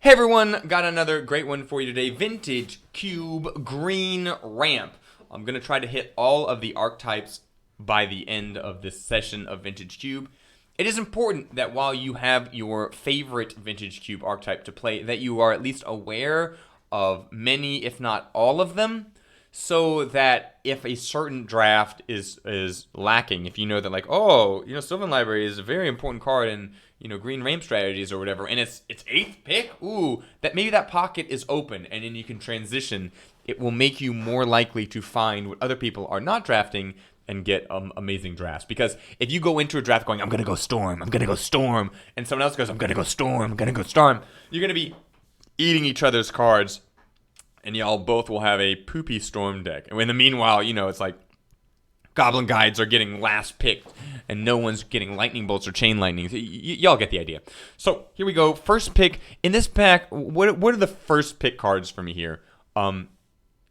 Hey everyone, got another great one for you today. Vintage Cube Green Ramp. I'm going to try to hit all of the archetypes by the end of this session of Vintage Cube. It is important that while you have your favorite Vintage Cube archetype to play, that you are at least aware of many, if not all of them, so that if a certain draft is lacking, if you know that Sylvan Library is a very important card in, green ramp strategies or whatever, and it's 8th pick, that maybe that pocket is open, and then you can transition. It will make you more likely to find what other people are not drafting and get amazing drafts. Because if you go into a draft going, I'm going to go Storm, and someone else goes, I'm going to go Storm, you're going to be eating each other's cards, and y'all both will have a poopy Storm deck. And in the meanwhile, it's like Goblin Guides are getting last picked, and no one's getting Lightning Bolts or Chain Lightnings. Y'all get the idea. So here we go. First pick. In this pack, what are the first pick cards for me here?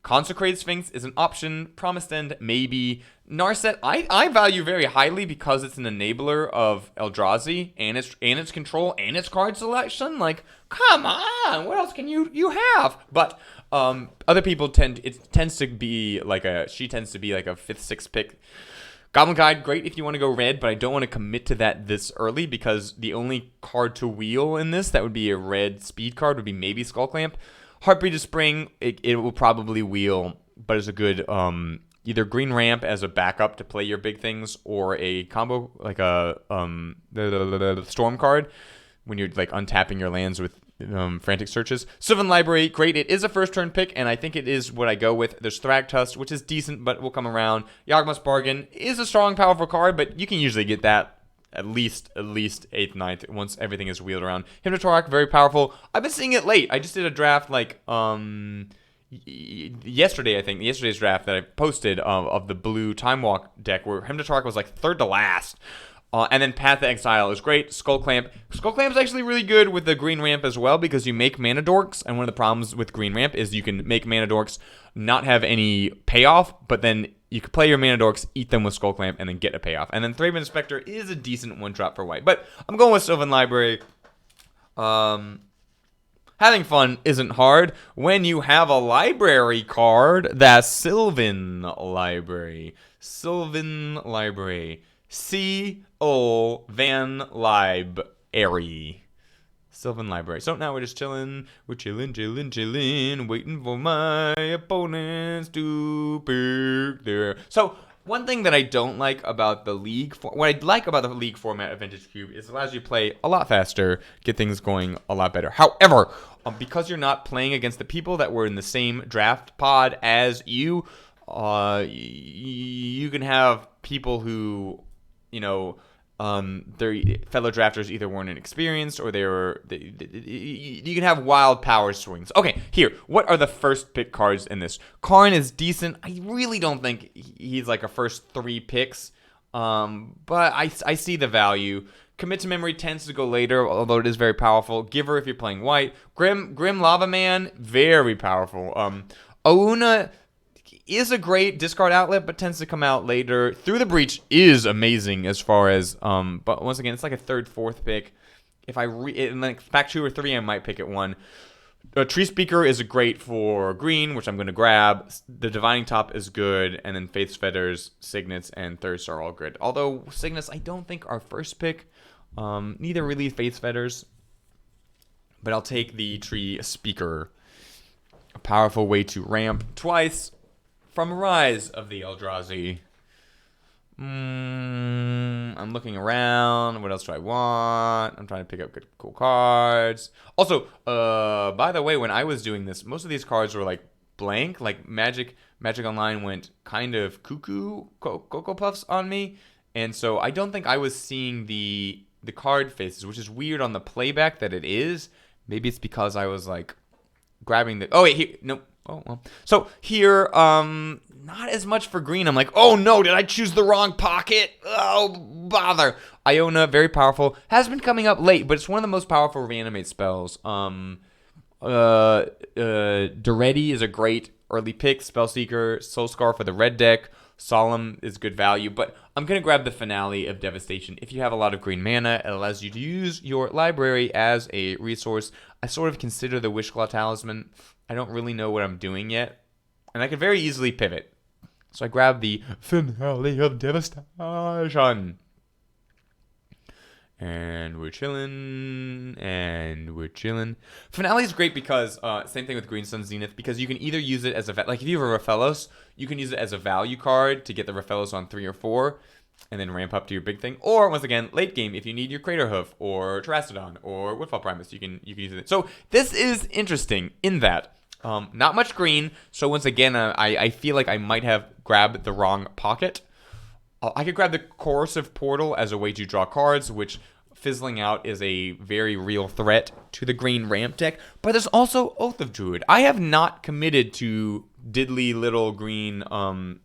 Consecrated Sphinx is an option. Promised End, maybe. Narset, I value very highly because it's an enabler of Eldrazi and its control and its card selection. Like, come on, what else can you have? But other people tends to be like a 5th, 6th pick. Goblin Guide, great if you want to go red, but I don't want to commit to that this early because the only card to wheel in this that would be a red speed card would be maybe Skullclamp. Heartbreed of Spring, it will probably wheel, but it's a good either green ramp as a backup to play your big things, or a combo like the Storm card when you're like untapping your lands with frantic searches. Sylvan Library, great. It is a first turn pick, and I think it is what I go with. There's Thragtusk, which is decent, but will come around. Yawgmoth's Bargain is a strong, powerful card, but you can usually get that at least 8th, 9th, once everything is wheeled around. Hymnotorak, very powerful. I've been seeing it late. I just did a draft yesterday, I think. Yesterday's draft that I posted of the blue Time Walk deck, where Hymnotorak was like 3rd to last. And then Path to Exile is great. Skullclamp is actually really good with the green ramp as well, because you make mana dorks, and one of the problems with green ramp is you can make mana dorks not have any payoff, but then you can play your mana dorks, eat them with Skullclamp, and then get a payoff. And then Thraben Spectre is a decent one-drop for white. But I'm going with Sylvan Library. Having fun isn't hard when you have a library card. That's Sylvan Library. C.O. Van Library. Sylvan Library. So now we're just chilling. We're chilling, waiting for my opponents to pick there. So one thing that I don't like about the league, what I like about the league format of Vintage Cube is it allows you to play a lot faster, get things going a lot better. However, because you're not playing against the people that were in the same draft pod as you, you can have people who, their fellow drafters either weren't inexperienced or you can have wild power swings. Okay, here, what are the first pick cards in this? Karn is decent. I really don't think he's like a first 3 picks, but I see the value. Commit to Memory tends to go later, although it is very powerful. Giver if you're playing white. Grim Lava Man, very powerful. Auna is a great discard outlet, but tends to come out later. Through the Breach is amazing as far as, but once again, it's like a 3rd, 4th pick. If in like pack 2 or 3, I might pick it 1. Tree Speaker is great for green, which I'm going to grab. The Divining Top is good, and then Faith's Fetters, Signets, and Thirst are all good. Although Signets, I don't think are first pick. Neither really Faith's Fetters, but I'll take the Tree Speaker. A powerful way to ramp twice. From Rise of the Eldrazi. I'm looking around. What else do I want? I'm trying to pick up good, cool cards. Also, by the way, when I was doing this, most of these cards were like blank. Like Magic Online went kind of cuckoo, Cocoa Puffs on me. And so I don't think I was seeing the card faces, which is weird on the playback that it is. Maybe it's because I was like grabbing the... Oh, wait, here. Nope. Oh, well. So here, not as much for green. I'm like, oh no, did I choose the wrong pocket? Oh, bother. Iona, very powerful. Has been coming up late, but it's one of the most powerful reanimate spells. Duretti is a great early pick. Spellseeker, Soulscar for the red deck. Solemn is good value, but I'm going to grab the Finale of Devastation. If you have a lot of green mana, it allows you to use your library as a resource. I sort of consider the Wishclaw Talisman. I don't really know what I'm doing yet, and I could very easily pivot. So I grab the Finale of Devastation. And we're chilling, Finale is great because, same thing with Green Sun Zenith, because you can either use it as a, like if you have a Raphalos, you can use it as a value card to get the Raphalos on 3 or 4, and then ramp up to your big thing. Or, once again, late game, if you need your Craterhoof, or Terrastodon, or Woodfall Primus, you can use it. So, this is interesting in that, not much green, so once again, I feel like I might have grabbed the wrong pocket. I could grab the Corrosive Portal as a way to draw cards, which fizzling out is a very real threat to the green ramp deck. But there's also Oath of Druid. I have not committed to diddly little green mana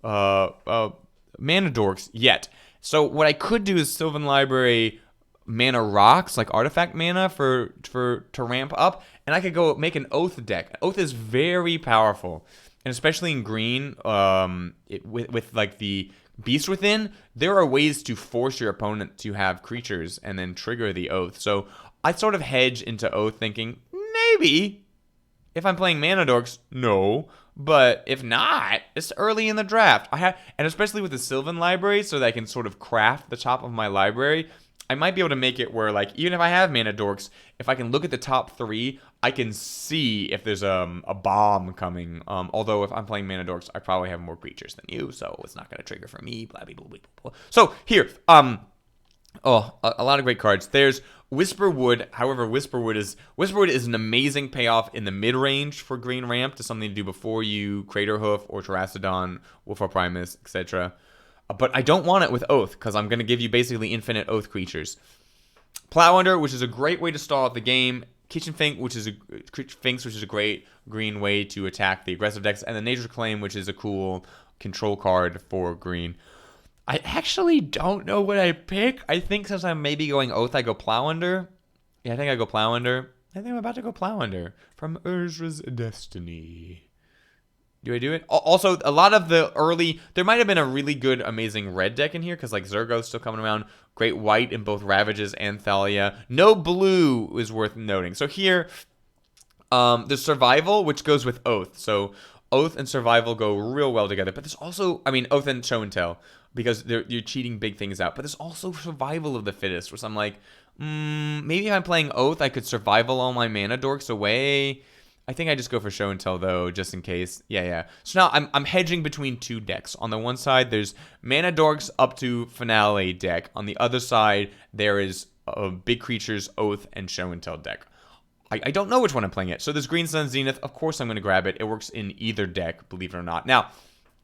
dorks yet. So what I could do is Sylvan Library mana rocks, like artifact mana to ramp up, and I could go make an Oath deck. Oath is very powerful, and especially in green, with like the Beast Within, there are ways to force your opponent to have creatures and then trigger the Oath. So I sort of hedge into Oath thinking, maybe, if I'm playing Mana Dorks, no. But if not, it's early in the draft. And especially with the Sylvan Library, so that I can sort of craft the top of my library, I might be able to make it where, like, even if I have Mana Dorks, if I can look at the top 3, I can see if there's a bomb coming. Although if I'm playing Mana Dorks, I probably have more creatures than you, so it's not going to trigger for me. Blah, blah, blah, blah, blah. So here, a lot of great cards. There's Whisperwood. However, Whisperwood is an amazing payoff in the mid range for green ramp to something to do before you Craterhoof or Terrastodon, Woodfall Primus, etc. But I don't want it with Oath, because I'm going to give you basically infinite Oath creatures. Plowunder, which is a great way to stall out the game. Kitchen Finks, which is a great green way to attack the aggressive decks. And the Nature's Claim, which is a cool control card for green. I actually don't know what I pick. I think since I'm maybe going Oath, I go Plowunder. Yeah, I think I go Plowunder. I think I'm about to go Plowunder from Urza's Destiny. Do I do it? Also, a lot of the early... There might have been a really good, amazing red deck in here, because, like, Zergo's still coming around. Great white in both Ravages and Thalia. No blue is worth noting. So here, there's Survival, which goes with Oath. So Oath and Survival go real well together. But there's also... I mean, Oath and Show and Tell, because you're cheating big things out. But there's also Survival of the Fittest, which I'm like, maybe if I'm playing Oath, I could Survival all my Mana Dorks away... I think I just go for Show and Tell, though, just in case. Yeah. So now I'm hedging between 2 decks. On the one side, there's Mana Dorks up to Finale deck. On the other side, there is a Big Creatures, Oath, and Show and Tell deck. I don't know which one I'm playing yet. So this Green Sun Zenith, of course I'm going to grab it. It works in either deck, believe it or not. Now,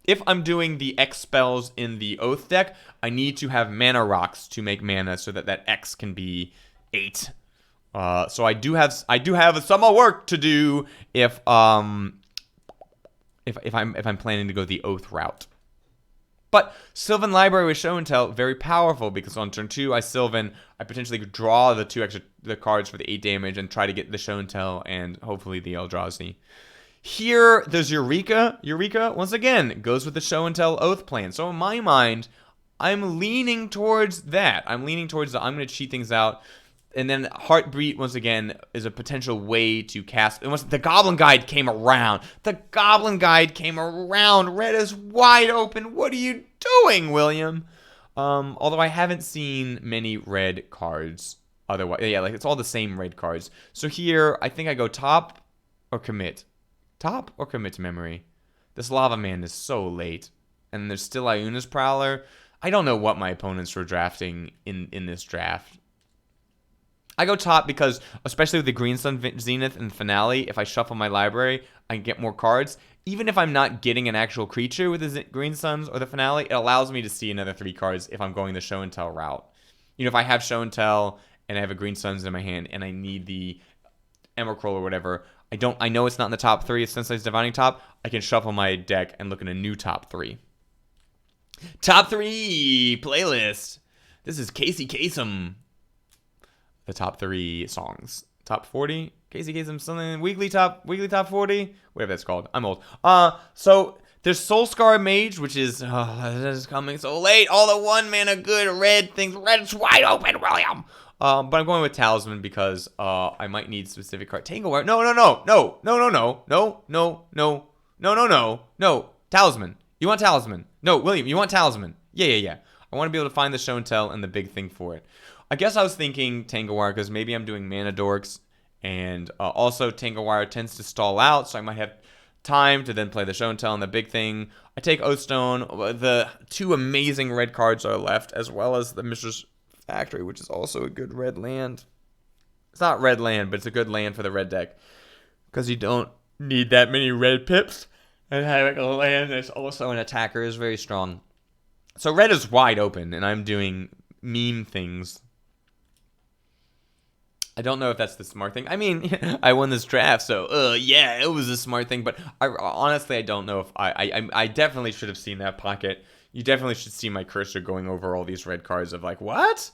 if I'm doing the X spells in the Oath deck, I need to have Mana Rocks to make mana so that X can be 8. So I do have some more work to do if I'm planning to go the Oath route. But Sylvan Library with Show and Tell, very powerful, because on turn 2 I Sylvan, I potentially could draw the 2 extra cards for the 8 damage and try to get the Show and Tell and hopefully the Eldrazi. Here there's Eureka. Eureka once again goes with the Show and Tell Oath plan. So in my mind, I'm leaning towards that. I'm going to cheat things out. And then Heartbeat, once again, is a potential way to cast... And once the Goblin Guide came around. Red is wide open. What are you doing, William? Although I haven't seen many red cards. Otherwise, yeah, like it's all the same red cards. So here, I think I go top or commit. Top or commit to memory. This Lava Man is so late. And there's still Iona's Prowler. I don't know what my opponents were drafting in this draft. I go top because, especially with the Green Sun Zenith and Finale, if I shuffle my library, I can get more cards. Even if I'm not getting an actual creature with the Green Suns or the Finale, it allows me to see another 3 cards if I'm going the Show and Tell route. You know, if I have Show and Tell and I have a Green Suns in my hand and I need the Emrakul or whatever, I know it's not in the top 3, it's Sensei's Divining Top, I can shuffle my deck and look at a new top 3. Top 3 playlist. This is Casey Kasem. The top 3 songs. Top 40? Casey Kasem something. Weekly top 40? Whatever that's called. I'm old. So There's Soulscar Mage, which is coming so late. All the 1 mana good red things. Red is wide open, William. But I'm going with Talisman because I might need specific card. Tanglewire. No. Talisman. You want Talisman? No, William. You want Talisman? Yeah. I want to be able to find the show and tell and the big thing for it. I guess I was thinking Tanglewire because maybe I'm doing mana dorks, and also Tanglewire tends to stall out, so I might have time to then play the show and tell and the big thing. I take Oathstone. The 2 amazing red cards are left, as well as the Mishra's Factory, which is also a good red land. It's not red land, but it's a good land for the red deck because you don't need that many red pips, and having a land that's also an attacker is very strong. So red is wide open, and I'm doing meme things. I don't know if that's the smart thing. I mean, I won this draft, so yeah, it was a smart thing. But honestly, I don't know if I definitely should have seen that pocket. You definitely should see my cursor going over all these red cards of like, what?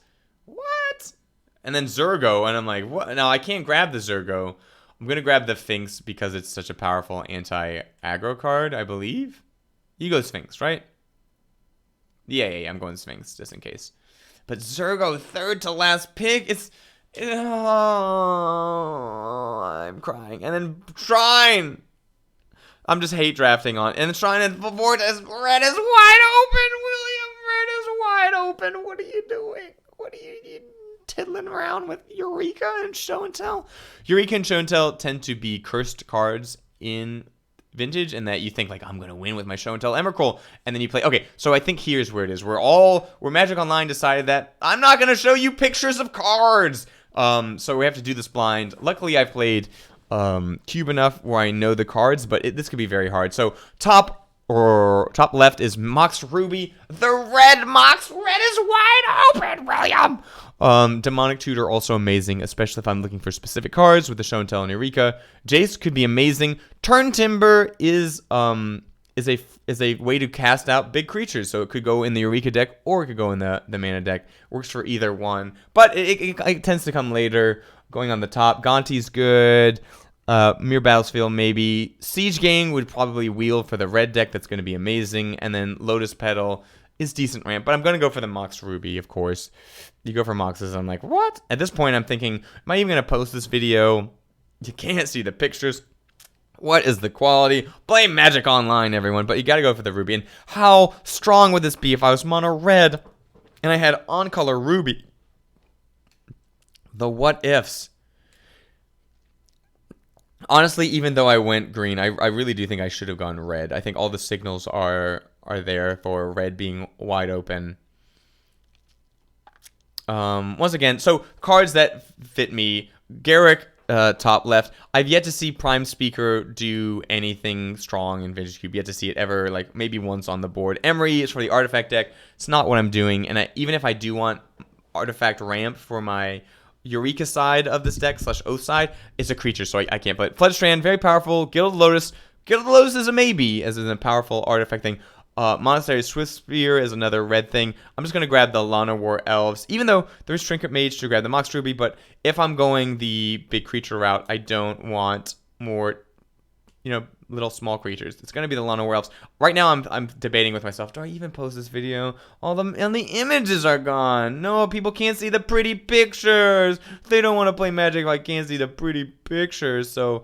And then Zurgo, and I'm like, what? Now I can't grab the Zurgo. I'm gonna grab the Sphinx because it's such a powerful anti-aggro card, I believe. You go Sphinx, right? Yeah, I'm going Sphinx just in case. But Zurgo, 3rd to last pick. I'm crying. And then Shrine. I'm just hate drafting on. And Shrine and Vortex. Red is wide open, William. Red is wide open. What are you doing? What are you tiddling around with Eureka and Show and Tell? Eureka and Show and Tell tend to be cursed cards in Vintage, and that you think like, I'm gonna win with my Show and Tell Emrakul, and then you play. Okay, so I think here's where it is. Where Magic Online decided that I'm not gonna show you pictures of cards. So we have to do this blind. Luckily, I played Cube enough where I know the cards, but this could be very hard. So top left is Mox Ruby. The red Mox Red is wide open, William. Demonic Tutor also amazing, especially if I'm looking for specific cards with the Show and Tell and Eureka. Jace could be amazing. Turn Timber is a way to cast out big creatures, so it could go in the Eureka deck or it could go in the mana deck. Works for either one, but it tends to come later. Going on the top, Gonti's good. Mere Battlefield maybe. Siege Gang would probably wheel for the red deck. That's going to be amazing. And then Lotus Petal is decent ramp, but I'm going to go for the Mox Ruby, of course. You go for Moxes, I'm like, what? At this point, I'm thinking, am I even going to post this video? You can't see the pictures. What is the quality? Blame Magic Online, everyone, but you got to go for the Ruby. And how strong would this be if I was mono red and I had on-color Ruby? The what ifs. Honestly, even though I went green, I really do think I should have gone red. I think all the signals are there for red being wide open. Once again, so cards that fit me. Garrick, top left. I've yet to see Prime Speaker do anything strong in Vintage Cube. Yet to see it ever, like maybe once on the board. Emery is for the Artifact deck. It's not what I'm doing. And even if I do want Artifact ramp for my Eureka side of this deck / Oath side, it's a creature, so I can't play it. Floodstrand, very powerful. Gilded Lotus. Gilded Lotus is a maybe, as in a powerful artifact thing. Monastery Swift Spear is another red thing. I'm just going to grab the Lana War Elves, even though there's Trinket Mage to grab the Mox Ruby, but if I'm going the big creature route, I don't want more, little small creatures. It's going to be the Lana War Elves. Right now, I'm debating with myself, do I even post this video? And the images are gone. No, people can't see the pretty pictures. They don't want to play Magic if I can't see the pretty pictures, so,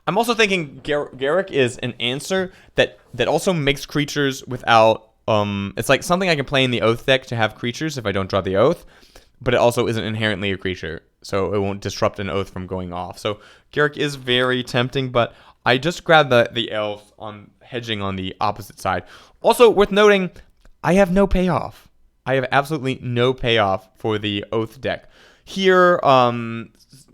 I'm also thinking Garrick is an answer that also makes creatures without, it's like something I can play in the Oath deck to have creatures if I don't draw the Oath, but it also isn't inherently a creature, so it won't disrupt an Oath from going off. So Garrick is very tempting, but I just grabbed the Elf on hedging on the opposite side. Also worth noting, I have no payoff. I have absolutely no payoff for the Oath deck. Here,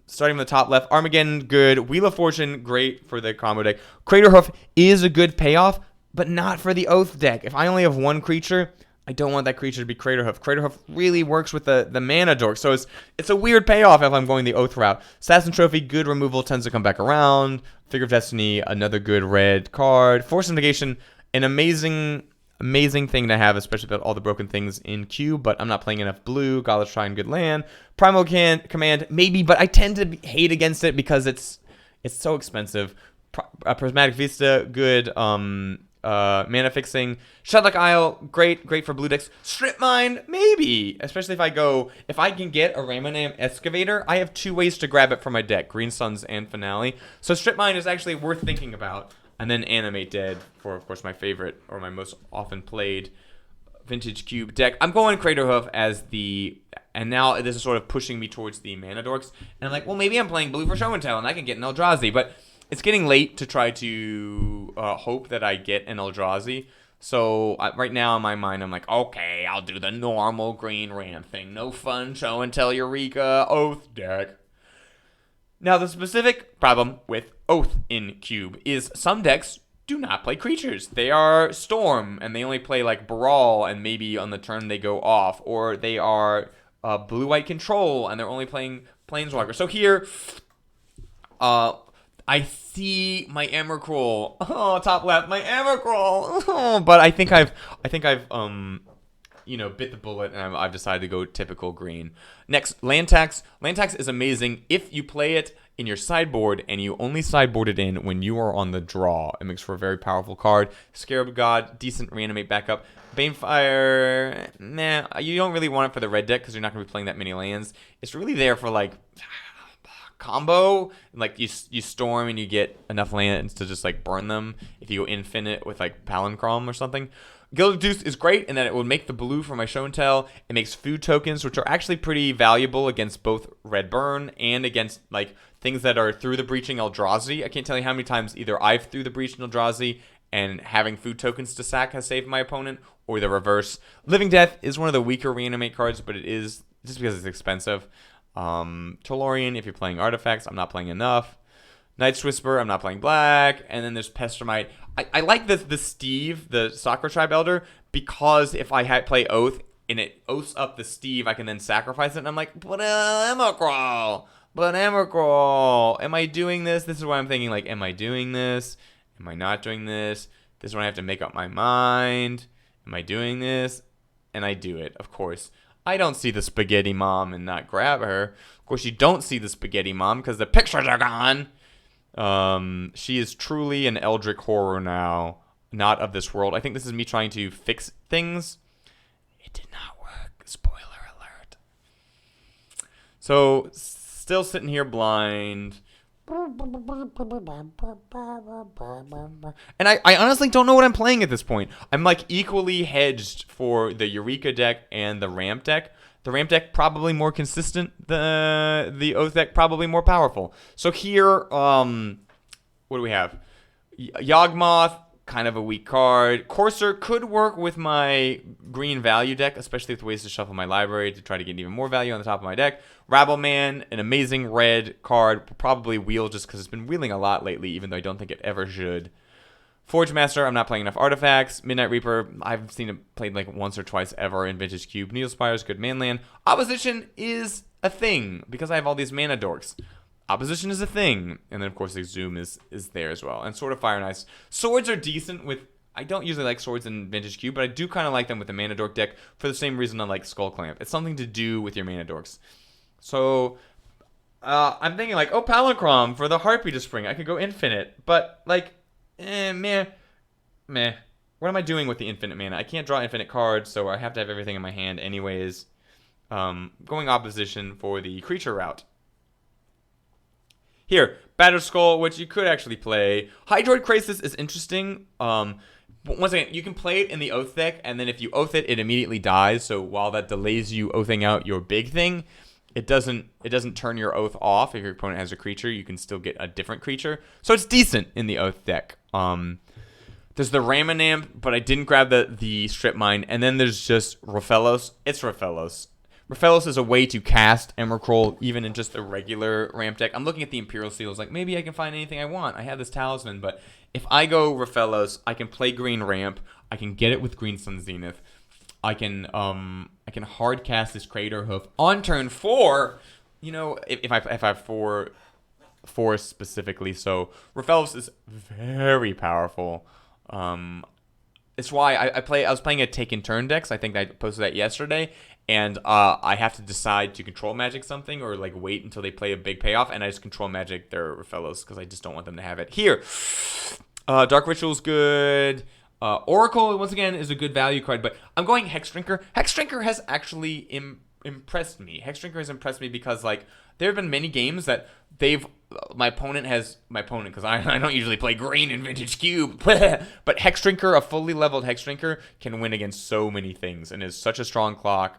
starting from the top left, Armageddon, good. Wheel of Fortune, great for the combo deck. Craterhoof is a good payoff, but not for the Oath deck. If I only have one creature, I don't want that creature to be Craterhoof. Craterhoof really works with the mana dork, so it's a weird payoff if I'm going the Oath route. Assassin Trophy, good removal, tends to come back around. Figure of Destiny, another good red card. Force of Negation, an amazing thing to have, especially about all the broken things in Cube, but I'm not playing enough blue. Godless Shrine, good land. Primal Command, maybe, but I tend to hate against it because it's so expensive. Prismatic Vista, good. Mana fixing. Shudlock Isle, great for blue decks. Strip Mine, maybe. Especially if I can get a Ramonam Excavator, I have 2 ways to grab it from my deck, Green Suns and Finale. So Strip Mine is actually worth thinking about. And then Animate Dead for, of course, my favorite or my most often played Vintage Cube deck. I'm going Craterhoof as and now this is sort of pushing me towards the Mana Dorks. And I'm like, well, maybe I'm playing blue for Show and Tell and I can get an Eldrazi. But it's getting late to try to hope that I get an Eldrazi. So right now in my mind, I'm like, okay, I'll do the normal green ramp thing. No fun Show and Tell Eureka Oath deck. Now, the specific problem with Oath in Cube is some decks do not play creatures. They are Storm, and they only play like Brawl, and maybe on the turn they go off. Or they are Blue-White Control, and they're only playing Planeswalker. So here, I see my Emrakul. Oh, top left, my Emrakul. Oh, but I think I've bit the bullet, and I've decided to go typical green. Next, Land Tax. Land Tax is amazing if you play it in your sideboard, and you only sideboard it in when you are on the draw. It makes for a very powerful card. Scarab God, decent reanimate backup. Banefire, nah, you don't really want it for the red deck because you're not going to be playing that many lands. It's really there for, like, combo. Like, you storm and you get enough lands to just, like, burn them if you go infinite with, like, Palancrom or something. Gilded Deuce is great in that it will make the blue for my Show and Tell. It makes food tokens, which are actually pretty valuable against both red burn and against, like, things that are through the breaching Eldrazi. I can't tell you how many times either I've through the breaching Eldrazi and having food tokens to sack has saved my opponent, or the reverse. Living Death is one of the weaker reanimate cards, but it is just because it's expensive. Tolorian, if you're playing artifacts, I'm not playing enough. Night's Whisper, I'm not playing black. And then there's Pestermite. I like the Steve, the Soccer Tribe Elder, because if I play Oath and it oaths up the Steve, I can then sacrifice it. And I'm like, but Emrakul. Am I doing this? This is why I'm thinking, like, am I doing this? Am I not doing this? This is when I have to make up my mind. Am I doing this? And I do it, of course. I don't see the Spaghetti Mom and not grab her. Of course, you don't see the Spaghetti Mom because the pictures are gone. She is truly an Eldritch horror now, not of this world. I think this is me trying to fix things. It did not work. Spoiler alert. So, still sitting here blind. And I honestly don't know what I'm playing at this point. I'm like equally hedged for the Eureka deck and the Ramp deck. The Ramp deck probably more consistent. The Oath deck probably more powerful. So here, what do we have? Yawgmoth, kind of a weak card. Courser could work with my green value deck, especially with ways to shuffle my library to try to get even more value on the top of my deck. Rabbleman, an amazing red card. Probably wheel just because it's been wheeling a lot lately, even though I don't think it ever should. Forge Master, I'm not playing enough artifacts. Midnight Reaper, I've seen it played like once or twice ever in Vintage Cube. Needle Spire's good manland. Opposition is a thing because I have all these mana dorks. Opposition is a thing. And then, of course, Exhume is there as well. And Sword of Fire and Ice. Swords are decent with... I don't usually like swords in Vintage Cube, but I do kind of like them with the Mana Dork deck for the same reason I like Skull Clamp. It's something to do with your Mana Dorks. So, I'm thinking like, oh, Palancrom for the Harpy to Spring. I could go infinite. But, like, meh. What am I doing with the infinite mana? I can't draw infinite cards, so I have to have everything in my hand anyways. Going opposition for the creature route. Here, Battered Skull, which you could actually play. Hydroid Crisis is interesting. Once again, you can play it in the Oath deck, and then if you Oath it, it immediately dies. So while that delays you Oathing out your big thing, it doesn't turn your Oath off. If your opponent has a creature, you can still get a different creature. So it's decent in the Oath deck. There's the Ramonam, but I didn't grab the Strip Mine. And then there's just Raphellos. It's Raphellos. Raphellos is a way to cast Emrakul even in just a regular ramp deck. I'm looking at the Imperial Seals, like maybe I can find anything I want. I have this Talisman, but if I go Raphellos, I can play green ramp. I can get it with Green Sun Zenith. I can hard cast this Craterhoof on turn 4. You know, if I have four specifically. So Raphellos is very powerful. It's why I was playing a take and turn decks. I think I posted that yesterday, and I have to decide to control magic something or like wait until they play a big payoff, and I just control magic their fellows because I just don't want them to have it. Here, Dark Ritual's good. Oracle, once again, is a good value card, but I'm going Hex Drinker. Hex Drinker has actually impressed me. Hex Drinker has impressed me because, like, there have been many games that my opponent, because I don't usually play green in Vintage Cube, but Hex Drinker, a fully leveled Hex Drinker, can win against so many things and is such a strong clock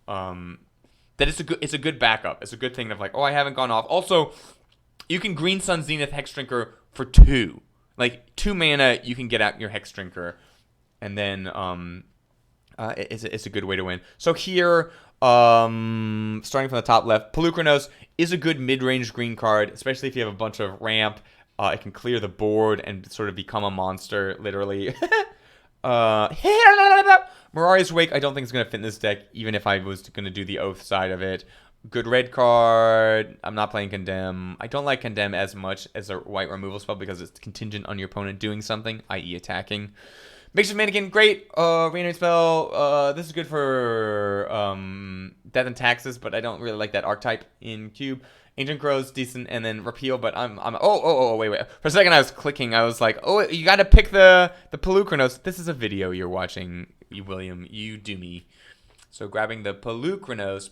that it's a good backup. It's a good thing of like, oh, I haven't gone off. Also, you can Green Sun Zenith Hex Drinker for 2. Like 2 mana, you can get out your Hex Drinker, and then it's a good way to win. So here, starting from the top left, Pelucranos is a good mid-range green card, especially if you have a bunch of ramp. It can clear the board and sort of become a monster, literally. Mirari's Wake, I don't think is going to fit in this deck, even if I was going to do the Oath side of it. Good red card. I'm not playing Condemn. I don't like Condemn as much as a white removal spell because it's contingent on your opponent doing something, i.e. attacking. Makeshift Mannequin, great. Reanimate spell. This is good for Death and Taxes, but I don't really like that archetype in Cube. Ancient Crow's decent, and then Repeal, but wait. For a second I was clicking. I was like, oh, you got to pick the Pelucranos. This is a video you're watching, you William. You do me. So grabbing the Pelucranos,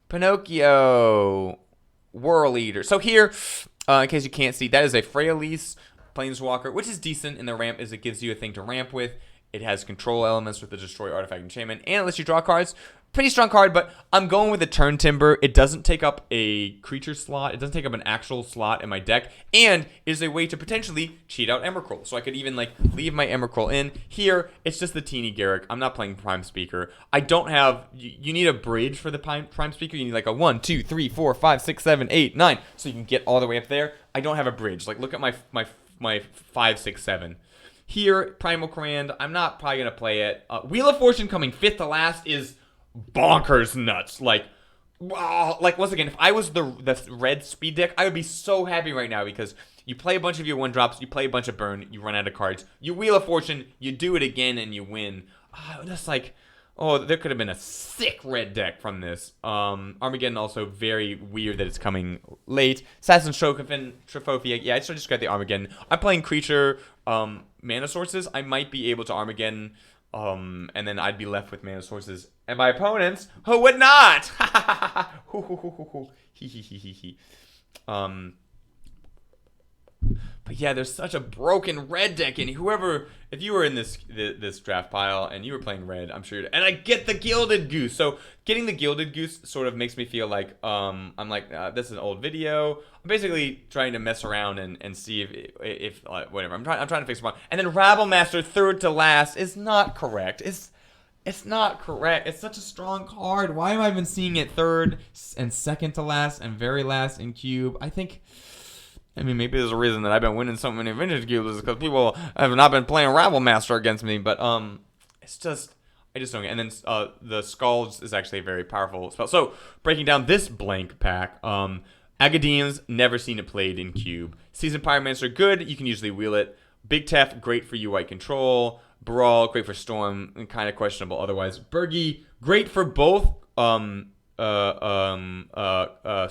Pinocchio, Whirl Eater. So here, in case you can't see, that is a Freyalise Planeswalker, which is decent in the ramp as it gives you a thing to ramp with. It has control elements with the Destroy Artifact Enchantment, and it lets you draw cards. Pretty strong card, but I'm going with the Turn Timber. It doesn't take up a creature slot. It doesn't take up an actual slot in my deck, and it is a way to potentially cheat out Emrakul. So I could even like leave my Emrakul in. Here, it's just the teeny Garruk. I'm not playing Prime Speaker. I don't have. You need a bridge for the Prime Speaker. You need like a 1, 2, 3, 4, 5, 6, 7, 8, 9, so you can get all the way up there. I don't have a bridge. Like look at my 5, 6, 7. Here, Primal Command. I'm not probably gonna play it. Wheel of Fortune coming 5th to last is bonkers nuts. Like once again, if I was the red speed deck, I would be so happy right now because you play a bunch of your 1-drops, you play a bunch of burn, you run out of cards, you Wheel of Fortune, you do it again, and you win. Just like, oh, there could have been a sick red deck from this. Armageddon also very weird that it's coming late. Assassin Trophia, yeah, I just got the Armageddon. I'm playing creature mana sources. I might be able to Armageddon. And then I'd be left with mana sources. And my opponents, who would not? But yeah, there's such a broken red deck, and if you were in this draft pile and you were playing red, I'm sure. And I get the Gilded Goose. So getting the Gilded Goose sort of makes me feel like I'm like this is an old video. I'm basically trying to mess around and see if whatever. I'm trying to fix one. And then Rabble Master 3rd to last is not correct. It's not correct. It's such a strong card. Why am I even seeing it 3rd and 2nd to last and very last in Cube? I mean, maybe there's a reason that I've been winning so many Vintage Cubes is because people have not been playing Rabble Master against me. But it's just, I just don't get it. And then the Skulls is actually a very powerful spell. So breaking down this blank pack, Agadeem's never seen it played in Cube. Seasoned Pyromancer, good. You can usually wheel it. Big Tef, great for you white control. Brawl, great for Storm, and kind of questionable otherwise. Bergie, great for both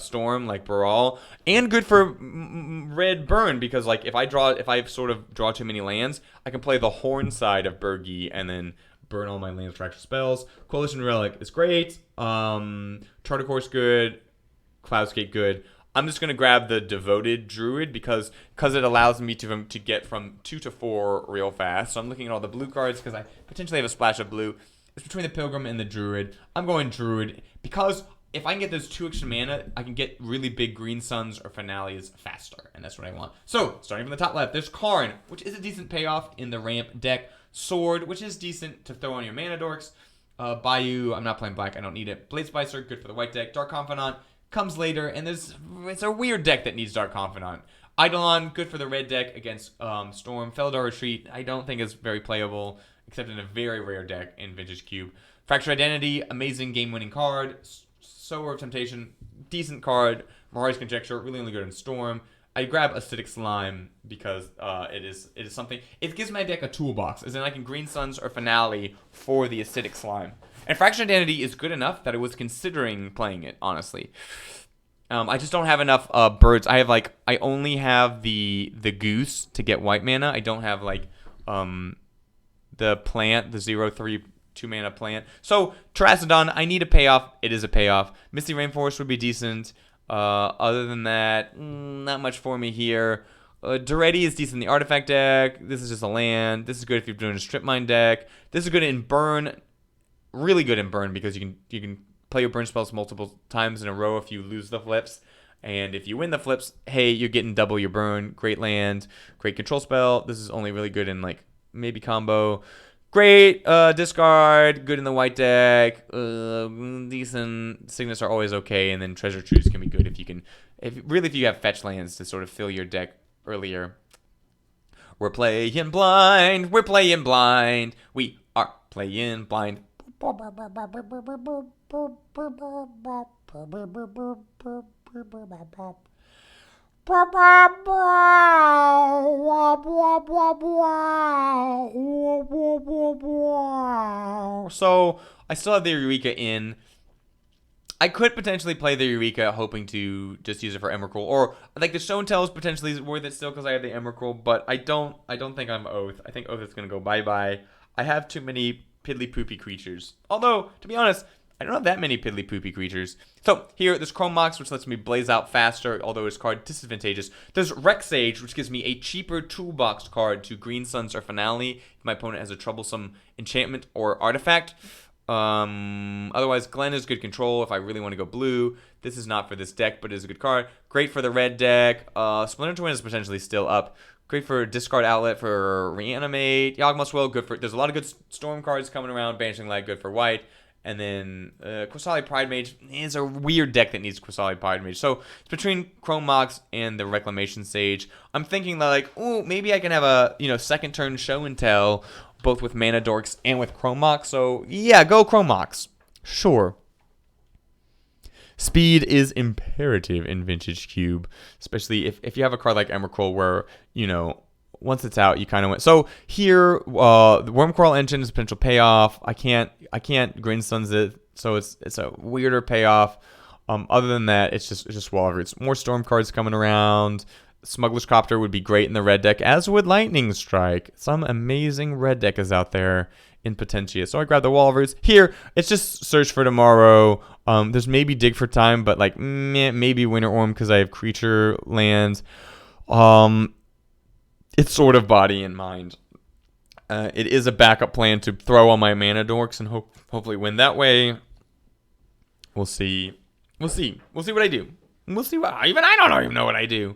Storm, like Brawl, and good for red burn, because like if I sort of draw too many lands, I can play the Horn side of Bergie and then burn all my lands for extra spells. Coalition Relic is great. Charter Course good. Cloudscape good. I'm just going to grab the Devoted Druid because it allows me to get from 2 to 4 real fast. So I'm looking at all the blue cards because I potentially have a splash of blue. It's between the Pilgrim and the Druid. I'm going Druid because if I can get those 2 extra mana, I can get really big Green Suns or Finales faster, and that's what I want. So, starting from the top left, there's Karn, which is a decent payoff in the ramp deck. Sword, which is decent to throw on your mana dorks. Bayou, I'm not playing black, I don't need it. Blade Spicer, good for the white deck. Dark Confidant comes later, and it's a weird deck that needs Dark Confidant. Eidolon, good for the red deck against Storm. Feldar Retreat, I don't think is very playable, except in a very rare deck in Vintage Cube. Fractured Identity, amazing game-winning card. Sower of Temptation, decent card. Mirari's Conjecture, really only good in Storm. I grab Acidic Slime because it is something. It gives my deck a toolbox, as in I can Green Suns or Finale for the Acidic Slime. And Fraction Identity is good enough that I was considering playing it, honestly. I just don't have enough birds. I only have the Goose to get white mana. I don't have the plant, the 0/3 2-mana plant. So Terracodon, I need a payoff. It is a payoff. Misty Rainforest would be decent. Other than that, not much for me here. Duretti is decent in the artifact deck. This is just a land. This is good if you're doing a strip mine deck. This is good in burn. Really good in burn because you can play your burn spells multiple times in a row if you lose the flips. And if you win the flips, hey, you're getting double your burn. Great land. Great control spell. This is only really good in maybe combo. Great discard. Good in the white deck. Decent. Signets are always okay. And then Treasure Trues can be good if you have fetch lands to sort of fill your deck earlier. We're playing blind. We're playing blind. We are playing blind. So I still have the Eureka in. I could potentially play the Eureka, hoping to just use it for Emrakul, or the Stone Tail is potentially worth it still because I have the Emrakul. But I don't think I'm Oath. I think Oath is gonna go bye. I have too many piddly poopy creatures. Although, to be honest, I don't have that many piddly poopy creatures. So here, there's Chrome Mox, which lets me blaze out faster, although it's card disadvantageous. There's Rex Sage, which gives me a cheaper toolbox card to Green Suns or Finale if my opponent has a troublesome enchantment or artifact. Otherwise, Glenn is good control if I really want to go blue. This is not for this deck, but it is a good card. Great for the red deck. Splinter Twin is potentially still up. Great for discard outlet for Reanimate. Yawgmoth's Will, good for... There's a lot of good storm cards coming around. Banishing Light, good for white. And then Qasali Pride Mage is a weird deck that needs Qasali Pride Mage. So it's between Chrome Mox and the Reclamation Sage. I'm thinking that maybe I can have a second turn show and tell, both with Mana Dorks and with Chrome Mox. So yeah, go Chrome Mox. Sure. Speed is imperative in Vintage Cube, especially if you have a card like Emrakul where, once it's out, you kind of win. So here, the Wormcoral Engine is a potential payoff. I can't Green Suns it, so it's a weirder payoff. Other than that, it's just Wall of Roots. More Storm cards coming around. Smuggler's Copter would be great in the red deck, as would Lightning Strike. Some amazing red deck is out there in Potentia. So I grab the Wall of Roots. Here, it's just Search for Tomorrow. There's maybe Dig for Time, but maybe Winter Orm because I have creature lands. It's sort of Body and Mind. It is a backup plan to throw on my Mana Dorks and hopefully win that way. We'll see. We'll see what I do. We'll see what... I don't even know what I do.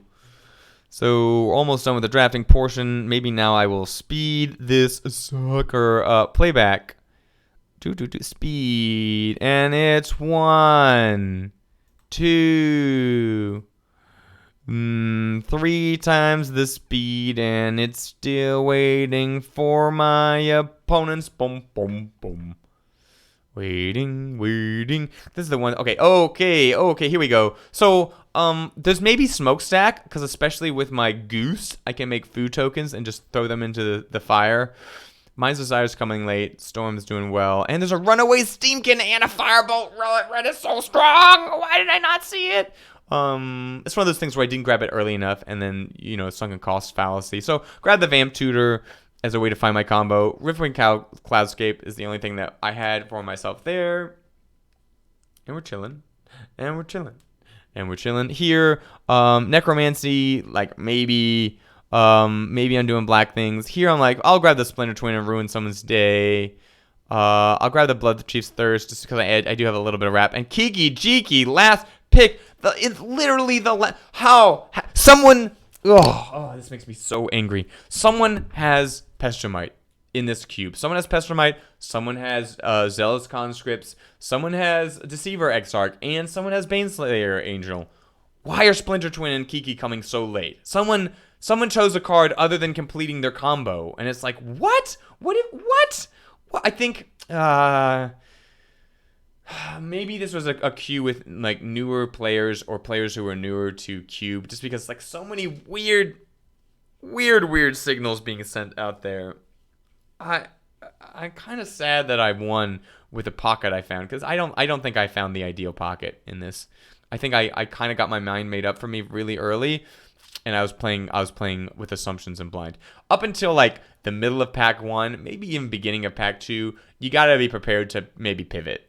So we're almost done with the drafting portion. Maybe now I will speed this sucker. Playback. Speed. And it's 1, 2... 3 times the speed, and it's still waiting for my opponents. Boom, boom, boom. Waiting. This is the one. Okay, here we go. So, there's maybe Smokestack, because especially with my Goose, I can make food tokens and just throw them into the fire. Mind's Desire's coming late. Storm's doing well. And there's a Runaway Steamkin and a Firebolt Relic. Red is so strong! Why did I not see it? It's one of those things where I didn't grab it early enough, and then, sunken cost fallacy. So, grab the Vamp Tutor as a way to find my combo. Riftwing Cloudscape is the only thing that I had for myself there. And we're chilling. Here, Necromancy, maybe I'm doing black things. Here, I'm I'll grab the Splinter Twin and ruin someone's day. I'll grab the Blood Chief's Thirst, just because I do have a little bit of wrap. And Kiki Jiki, last pick. It's literally someone... Oh, this makes me so angry. Someone has Pestromite in this cube. Someone has Pestromite. Someone has Zealous Conscripts. Someone has Deceiver Exarch. And someone has Baneslayer Angel. Why are Splinter Twin and Kiki coming so late? Someone chose a card other than completing their combo. And it's what? What? I think... maybe this was a queue with like newer players or players who were newer to Cube, just because like so many weird signals being sent out there. I'm kind of sad that I won with the pocket I found, because I don't think I found the ideal pocket in this. I think I kind of got my mind made up for me really early, and I was playing with assumptions and blind. Up until like the middle of pack 1, maybe even beginning of pack 2, you got to be prepared to maybe pivot.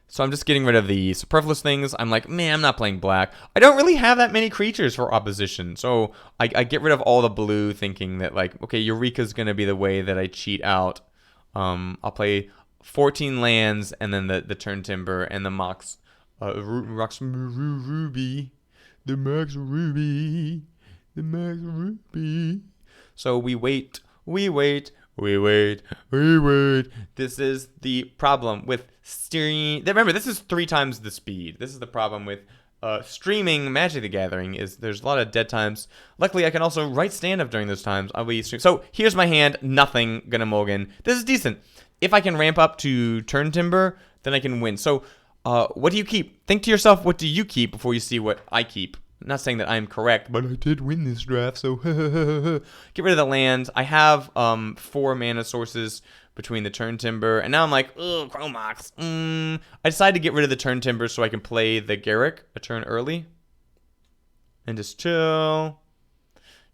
So I'm just getting rid of the superfluous things. I'm like, man, I'm not playing black. I don't really have that many creatures for opposition. So I get rid of all the blue, thinking that like, okay, Eureka's going to be the way that I cheat out. I'll play 14 lands and then the Turn Timber and the Mox Rocks Ruby. The Max Ruby. The Max Ruby. So we wait. This is the problem with steering. Remember, this is 3 times the speed. This is the problem with streaming Magic the Gathering, is there's a lot of dead times. Luckily, I can also write stand-up during those times. I'll be stream. So here's my hand. Nothing. Gonna mulligan. This is decent. If I can ramp up to Turn Timber, then I can win. So what do you keep? Think to yourself, what do you keep before you see what I keep? I'm not saying that I'm correct, but I did win this draft, so get rid of the lands. I have 4 mana sources between the Turn Timber, and now I'm like, ugh, Chromox. I decided to get rid of the Turn Timber so I can play the Garrick a turn early. And just chill.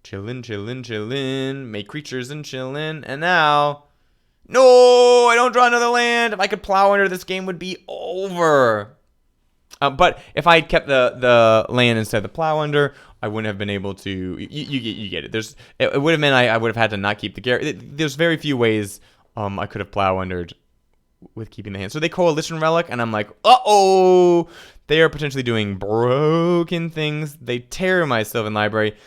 Chillin'. Make creatures and chillin'. And now, no, I don't draw another land. If I could Plow Under, this game would be over. But if I had kept the land instead of the Plow Under, I wouldn't have been able to. You get it. It would have meant I would have had to not keep the Garrett. There's very few ways I could have Plow Undered with keeping the hand. So they Coalition Relic, and I'm like, uh-oh, they are potentially doing broken things. They tear my Sylvan Library.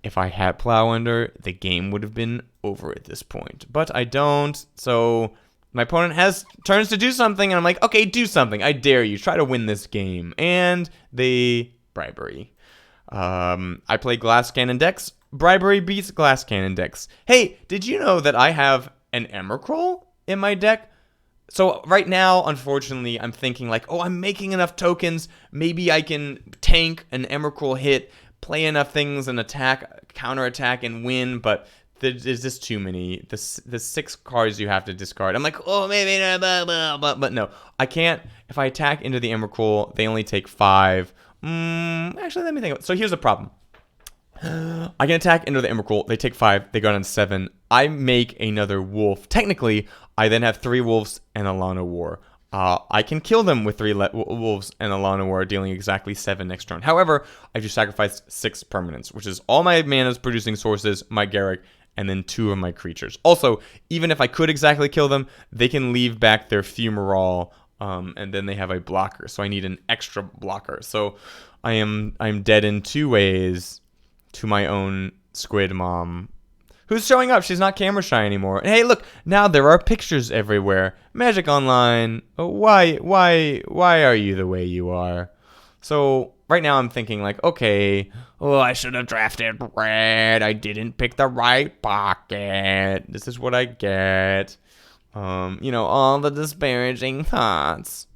If I had Plow Under, the game would have been over at this point. But I don't, so my opponent has turns to do something, and I'm like, okay, do something. I dare you. Try to win this game. And they bribery. I play Glass Cannon decks. Bribery beats Glass Cannon decks. Hey, did you know that I have an Emrakul in my deck? So right now, unfortunately, I'm thinking like, oh, I'm making enough tokens. Maybe I can tank an Emrakul hit, play enough things and attack, counterattack, and win, but there's just too many. The 6 cards you have to discard. I'm like, oh, maybe not, but no. I can't. If I attack into the Emrakul, they only take 5. Actually, let me think. So here's the problem. I can attack into the Emrakul. They take 5. They go down 7. I make another wolf. Technically, I then have 3 wolves and a Lana War. I can kill them with 3 wolves and a Lana War, dealing exactly 7 next turn. However, I just sacrificed 6 permanents, which is all my mana's producing sources, my Garrick, and then 2 of my creatures. Also, even if I could exactly kill them, they can leave back their Fumarole, and then they have a blocker. So I need an extra blocker. So I'm dead in 2 ways to my own Squid Mom, who's showing up. She's not camera shy anymore. And hey, look, now there are pictures everywhere. Magic Online, why are you the way you are? So right now I'm thinking like, okay, I should have drafted red. I didn't pick the right pocket. This is what I get. All the disparaging thoughts.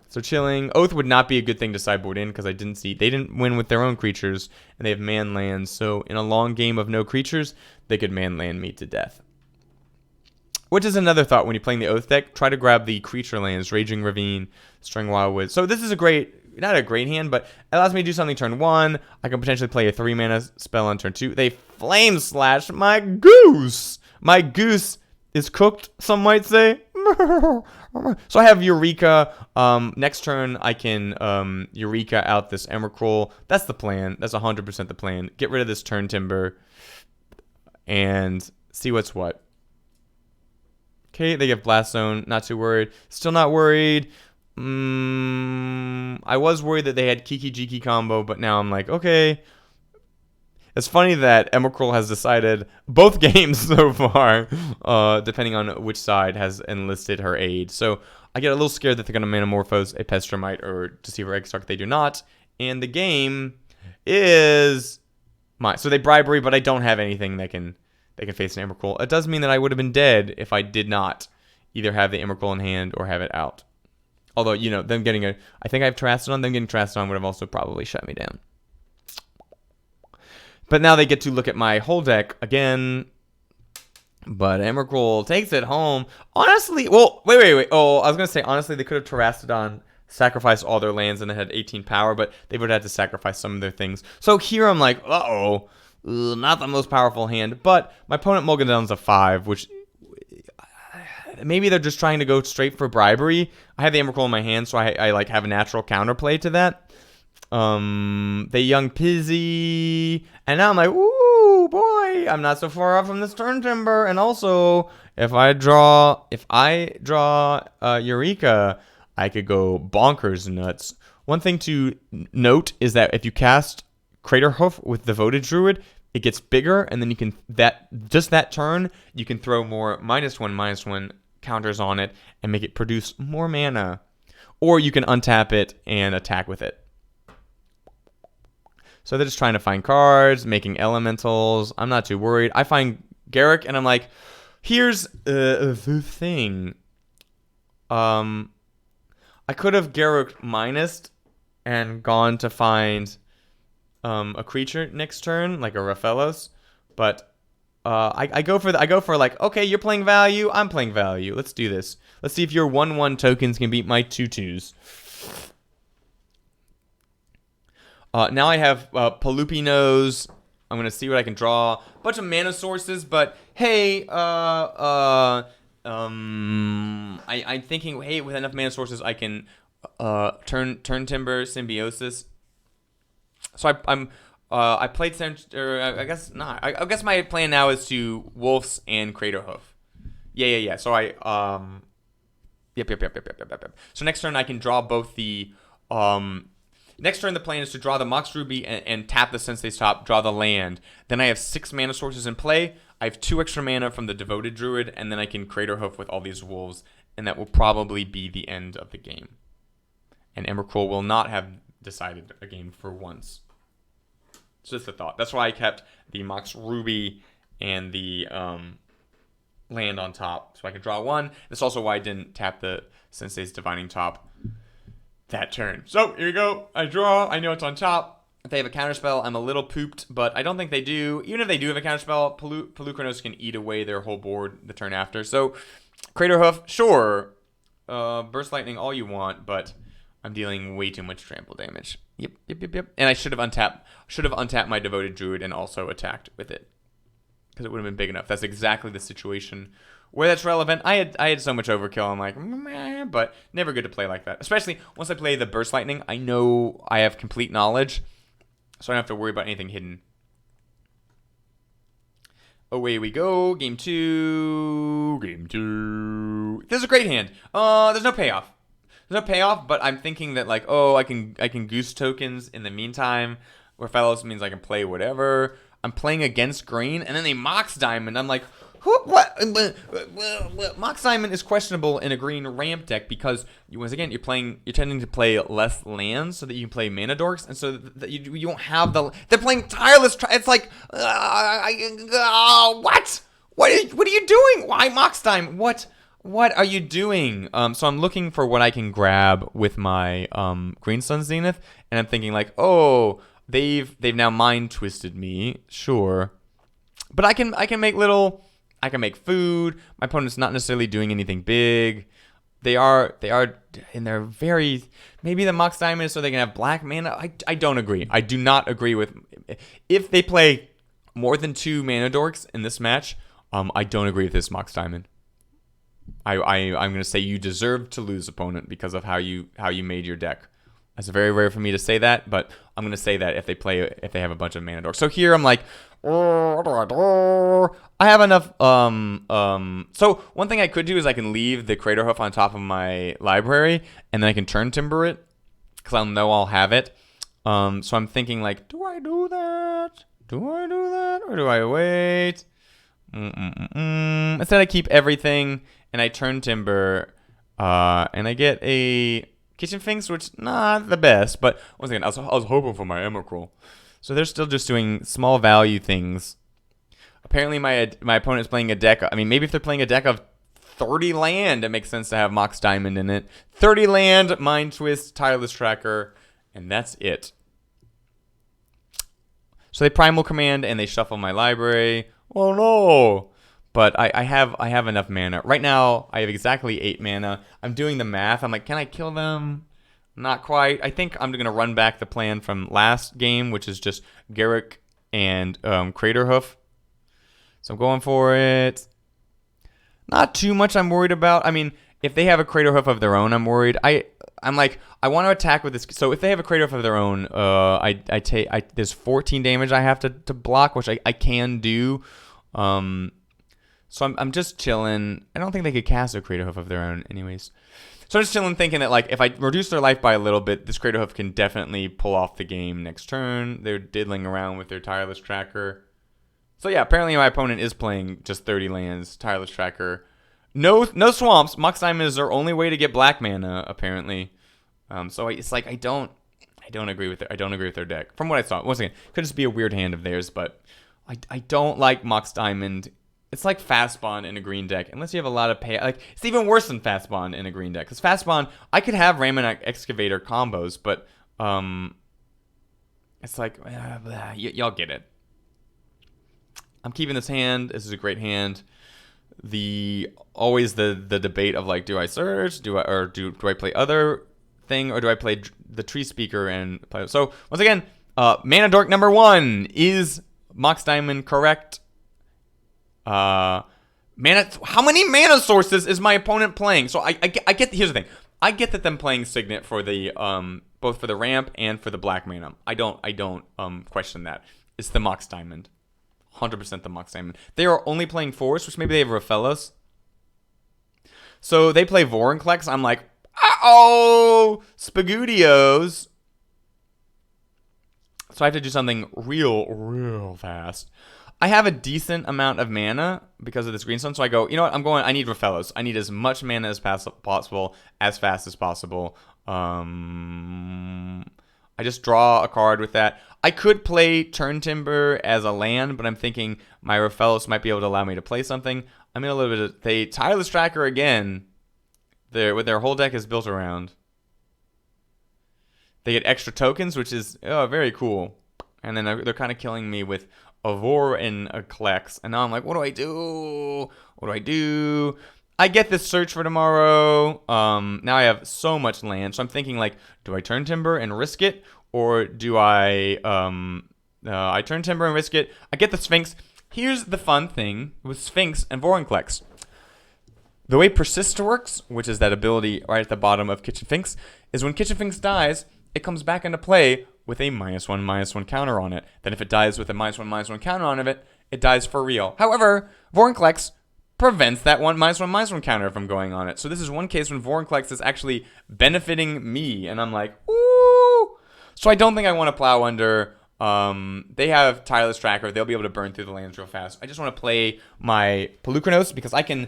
So chilling. Oath would not be a good thing to sideboard in, because they didn't win with their own creatures, and they have man lands. So in a long game of no creatures, they could man land me to death. Which is another thought when you're playing the Oath deck. Try to grab the creature lands, Raging Ravine, String Wildwood. So this is not a great hand, but it allows me to do something turn 1. I can potentially play a 3 mana spell on turn 2. They Flame Slash my Goose. My Goose is cooked, some might say. So I have Eureka. Next turn, I can Eureka out this Emrakul. That's the plan. That's 100% the plan. Get rid of this Turn Timber and see what's what. Okay, they get Blast Zone. Not too worried. Still not worried. I was worried that they had Kiki Jiki combo, but now I'm like, okay. It's funny that Emrakul has decided both games so far, depending on which side has enlisted her aid. So I get a little scared that they're going to Manamorphose a Pestromite or Deceiver Eggstalk. They do not. And the game is mine. So they bribery, but I don't have anything that can face an Emrakul. It does mean that I would have been dead if I did not either have the Emrakul in hand or have it out. Although, you know, them getting I think I have Terrastodon. Them getting Terrastodon would have also probably shut me down. But now they get to look at my whole deck again. But Emrakul takes it home. Honestly, well, wait. Oh, I was going to say, honestly, they could have Terrastodon, sacrificed all their lands, and they had 18 power, but they would have had to sacrifice some of their things. So here I'm like, uh-oh, not the most powerful hand. But my opponent mulliganed down a 5, which maybe they're just trying to go straight for bribery. I have the Emrakul in my hand, so I like have a natural counterplay to that. They young Pizzy, and now I'm like, ooh, boy, I'm not so far off from this turn timber. And also, if I draw Eureka, I could go bonkers nuts. One thing to note is that if you cast Craterhoof with Devoted Druid, it gets bigger, and then you can that turn you can throw more -1/-1 counters on it and make it produce more mana, or you can untap it and attack with it. So they're just trying to find cards, making elementals. I'm not too worried. I find Garruk, and I'm like, here's the thing. I could have Garruk minused and gone to find a creature next turn, like a Raphaelos, but I go for like, okay, you're playing value, I'm playing value. Let's do this. Let's see if your 1/1 tokens can beat my 2/2s. Now I have Palupinos. I'm going to see what I can draw. A bunch of mana sources, but hey, I'm thinking, hey, with enough mana sources, I can turn timber, symbiosis. So I played I guess not. I guess my plan now is to Wolves and Craterhoof. Yeah. So yep. So next turn I can draw both the Next turn, the plan is to draw the Mox Ruby and tap the Sensei's Top, draw the land. Then I have 6 mana sources in play. I have 2 extra mana from the Devoted Druid, and then I can Craterhoof with all these wolves, and that will probably be the end of the game. And Emrakul will not have decided a game for once. It's just a thought. That's why I kept the Mox Ruby and the land on top, so I could draw 1. That's also why I didn't tap the Sensei's Divining Top that turn. So here we go. I draw. I know it's on top. If they have a counterspell, I'm a little pooped, but I don't think they do. Even if they do have a counterspell, Palukranos can eat away their whole board the turn after. So Craterhoof, sure. Burst Lightning all you want, but I'm dealing way too much trample damage. Yep. And I should have untapped my Devoted Druid and also attacked with it, because it would have been big enough. That's exactly the situation where that's relevant. I had so much overkill. I'm like, meh, but never good to play like that. Especially once I play the Burst Lightning, I know I have complete knowledge, so I don't have to worry about anything hidden. Away we go. Game 2. This is a great hand. There's no payoff. But I'm thinking that like, oh, I can Goose tokens in the meantime. Where Fellows means I can play whatever. I'm playing against green, and then they Mox Diamond. I'm like, what? Mox Diamond is questionable in a green ramp deck because once again you're tending to play less lands so that you can play mana dorks, and so that you don't have they're playing tireless. It's like what? What are you doing? Why Mox Diamond? What are you doing? So I'm looking for what I can grab with my Green Sun Zenith, and I'm thinking like, oh, they've now mind twisted me, sure, but I can make food. My opponent's not necessarily doing anything big. They are in their very, maybe the Mox Diamond is so they can have black mana. I don't agree. I do not agree with, if they play more than 2 mana dorks in this match, I don't agree with this Mox Diamond. I'm going to say you deserve to lose, opponent, because of how you made your deck. It's very rare for me to say that, but I'm going to say that if they have a bunch of mana dorks. So here I'm like, I have enough. So one thing I could do is I can leave the Craterhoof on top of my library, and then I can turn timber it, because I'll know I'll have it. So I'm thinking like, do I do that? Or do I wait? Instead I keep everything, and I turn timber, and I get a Kitchen Finks, which not the best, but once again, I was hoping for my Emrakul. So they're still just doing small value things. Apparently my opponent is playing a deck. I mean, maybe if they're playing a deck of 30 land. It makes sense to have Mox Diamond in it. 30 land, Mind Twist, Tireless Tracker, and that's it. So they Primal Command and they shuffle my library. Oh no! But I have enough mana. Right now, I have exactly 8 mana. I'm doing the math. I'm like, can I kill them? Not quite. I think I'm going to run back the plan from last game, which is just Garrick and Craterhoof. So I'm going for it. Not too much I'm worried about. I mean, if they have a Craterhoof of their own, I'm worried. I'm like, I want to attack with this. So if they have a Craterhoof of their own, there's 14 damage I have to block, which I can do. So I'm just chilling. I don't think they could cast a Craterhoof of their own anyways. So I'm just chilling thinking that, like, if I reduce their life by a little bit, this Craterhoof can definitely pull off the game next turn. They're diddling around with their Tireless Tracker. So yeah, apparently my opponent is playing just 30 lands, Tireless Tracker. No swamps. Mox Diamond is their only way to get black mana, apparently. So it's like I don't agree with their deck. From what I saw, once again, could just be a weird hand of theirs, but I don't like Mox Diamond. It's like Fast Spawn in a green deck, unless you have a lot of pay. Like, it's even worse than Fast Spawn in a green deck. Because Fast Spawn, I could have Raymond Excavator combos, but it's like, y'all get it. I'm keeping this hand. This is a great hand. Always the debate of, like, do I search? Do I play other thing, or do I play the Tree Speaker and play? So once again, Mana Dork number 1 is Mox Diamond correct. How many mana sources is my opponent playing? So I get. Here's the thing. I get that them playing Signet for the both for the ramp and for the black mana. I don't question that. It's the Mox Diamond, 100% the Mox Diamond. They are only playing Force, which maybe they have Rafellos. So they play Vorinclex. I'm like, Spagootios. So I have to do something real fast. I have a decent amount of mana because of this greenstone, so I go, you know what, I need Rafellos. I need as much mana as possible, as fast as possible. I just draw a card with that. I could play Turn Timber as a land, but I'm thinking my Rafellos might be able to allow me to play something. I'm in a little bit of... They Tireless Tracker again, what their whole deck is built around. They get extra tokens, which is very cool. And then they're kind of killing me with a Vorinclex. And now I'm like, what do I do? I get this search for tomorrow. Now I have so much land. So I'm thinking, like, do I Turn Timber and risk it? Or do I Turn Timber and risk it? I get the Sphinx. Here's the fun thing with Sphinx and Vorinclex. The way Persist works, which is that ability right at the bottom of Kitchen Sphinx, is when Kitchen Sphinx dies, it comes back into play with a -1/-1 counter on it. Then if it dies with a -1/-1 counter on it, it dies for real. However, Vorinclex prevents that -1/-1 counter from going on it. So this is one case when Vorinclex is actually benefiting me, and I'm like, ooh. So I don't think I want to plow under. They have Tireless Tracker. They'll be able to burn through the lands real fast. I just want to play my Pelucranos because I can